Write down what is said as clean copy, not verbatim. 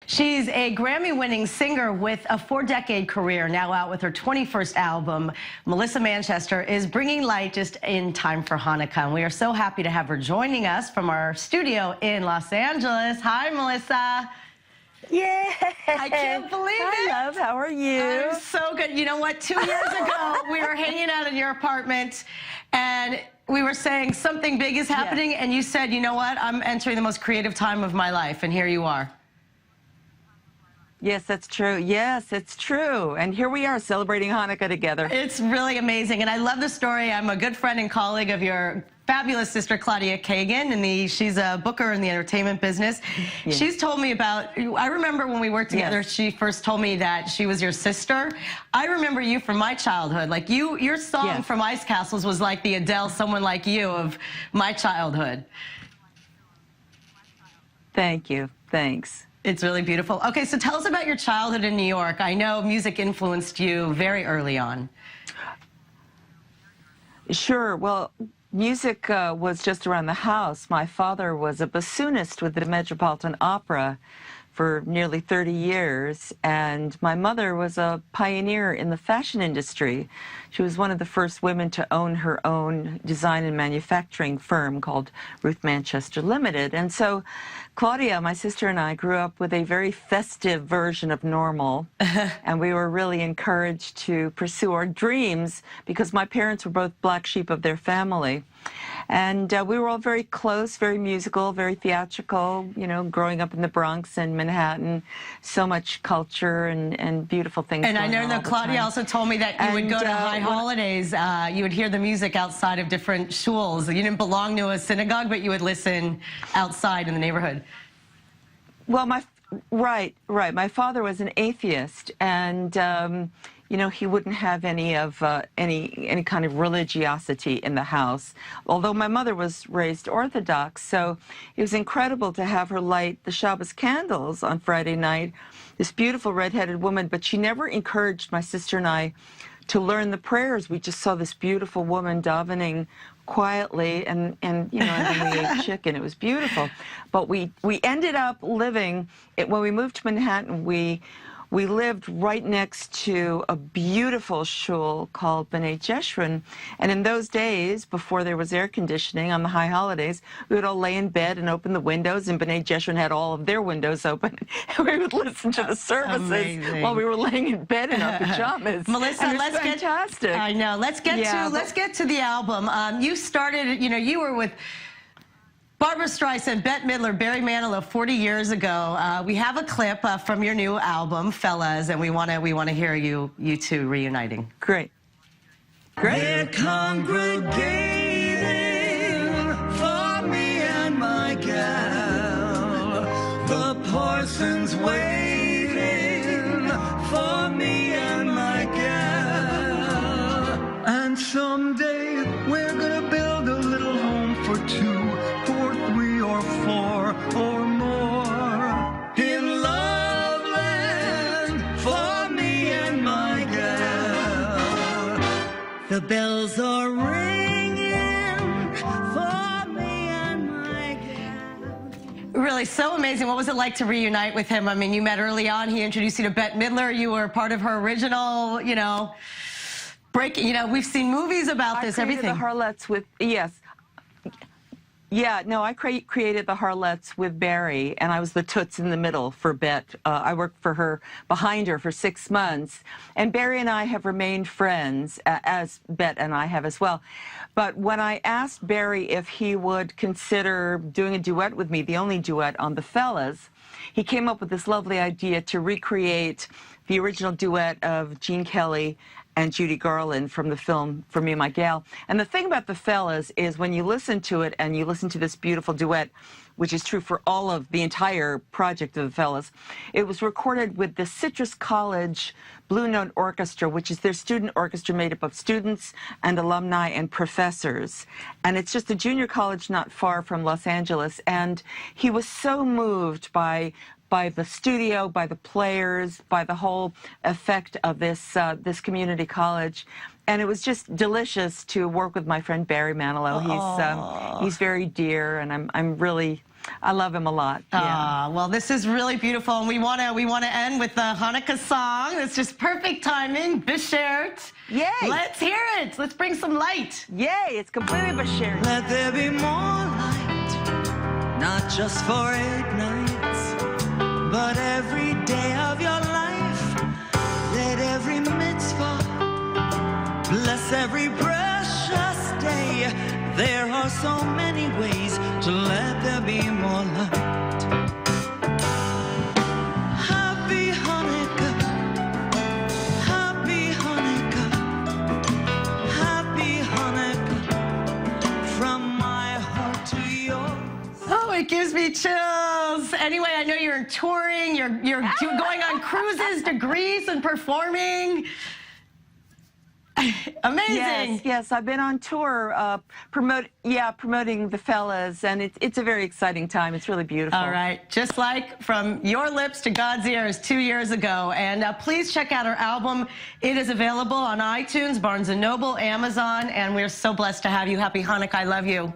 She's a Grammy-winning singer with a 4-decade career, now out with her 21st album. Melissa Manchester is bringing light just in time for Hanukkah, and we are so happy to have her joining us from our studio in Los Angeles. Hi, Melissa. Yeah. I can't believe it. Hi, love. How are you? I'm so good. You know what? 2 years ago, we were hanging out in your apartment, and we were saying something big is happening, and you said, you know what? I'm entering the most creative time of my life, and here you are. Yes, that's true. Yes, it's true. And here we are celebrating Hanukkah together. It's really amazing. And I love the story. I'm a good friend and colleague of your fabulous sister, Claudia Kagan, and she's a booker in the entertainment business. Yes. She's told me about, I remember when we worked together, yes, she first told me that she was your sister. I remember you from my childhood. Like your song, yes, from Ice Castles was like the Adele, Someone Like You of my childhood. Thank you. Thanks. It's really beautiful. Okay, so tell us about your childhood in New York. I know music influenced you very early on. Sure. Well, music was just around the house. My father was a bassoonist with the Metropolitan Opera for nearly 30 years, and my mother was a pioneer in the fashion industry. She was one of the first women to own her own design and manufacturing firm called Ruth Manchester Limited. And so Claudia, my sister, and I grew up with a very festive version of normal, and we were really encouraged to pursue our dreams because my parents were both black sheep of their family. And we were all very close, very musical, very theatrical, you know, growing up in the Bronx and Manhattan. So much culture and beautiful things and going on. And I know that Claudia also told me that you would go to high holidays. You would hear the music outside of different shuls. You didn't belong to a synagogue, but you would listen outside in the neighborhood. Well, right. My father was an atheist, and you know, he wouldn't have any kind of religiosity in the house, although my mother was raised Orthodox, so it was incredible to have her light the Shabbos candles on Friday night, this beautiful red-headed woman, but she never encouraged my sister and I to learn the prayers. We just saw this beautiful woman davening quietly, and you know, and then we ate chicken. It was beautiful. But we ended up living, when we moved to Manhattan, we lived right next to a beautiful shul called B'nai Jeshurun. And in those days, before there was air conditioning on the high holidays, we would all lay in bed and open the windows, and B'nai Jeshurun had all of their windows open. And we would listen to the services while we were laying in bed in our pajamas. Melissa, let's fantastic. I know. Let's get to the album. You started, you know, you were with Barbra Streisand, Bette Midler, Barry Manilow 40 years ago. We have a clip from your new album, Fellas, and we want to hear you two reuniting. Great. They're congregating for me and my gal. The parson's waiting for me and my gal. And someday we're gonna build a little home for two, or three, or four, or more. In Loveland, for me and my gal. The bells are ringing for me and my gal. Really, so amazing. What was it like to reunite with him? I mean, you met early on. He introduced you to Bette Midler. You were part of her original, you know, breaking. You know, we've seen movies about this. Everything. The Harlettes with Yeah, no, I created the Harlettes with Barry, and I was the toots in the middle for Bette. I worked for her, behind her for 6 months, and Barry and I have remained friends, as Bette and I have as well. But when I asked Barry if he would consider doing a duet with me, the only duet on the Fellas, he came up with this lovely idea to recreate the original duet of Gene Kelly and Judy Garland from the film For Me and My Gal. And the thing about the Fellas is when you listen to it and you listen to this beautiful duet, which is true for all of the entire project of the Fellas, it was recorded with the Citrus College Blue Note Orchestra, which is their student orchestra made up of students and alumni and professors. And it's just a junior college not far from Los Angeles. And he was so moved by the studio, by the players, by the whole effect of this community college, And it was just delicious to work with my friend Barry Manilow. He's very dear, and I love him a lot. Yeah. Well, this is really beautiful, and we want to end with the Hanukkah song. It's just perfect timing. Beshert. Yay! Let's hear it. Let's bring some light. Yay! It's completely Beshert. Let there be more light, not just for 8 nights, but every day of your life. Let every mitzvah bless every precious day. There are so many ways to let there be more light. Happy Hanukkah, happy Hanukkah, happy Hanukkah, from my heart to yours. Oh, it gives me chills. Anyway, I know you're touring. You're going on cruises to Greece and performing. Amazing. Yes, I've been on tour promoting the fellas, and it's a very exciting time. It's really beautiful. All right, just like From Your Lips to God's Ears 2 years ago. And please check out our album. It is available on iTunes, Barnes & Noble, Amazon, and we're so blessed to have you. Happy Hanukkah. I love you.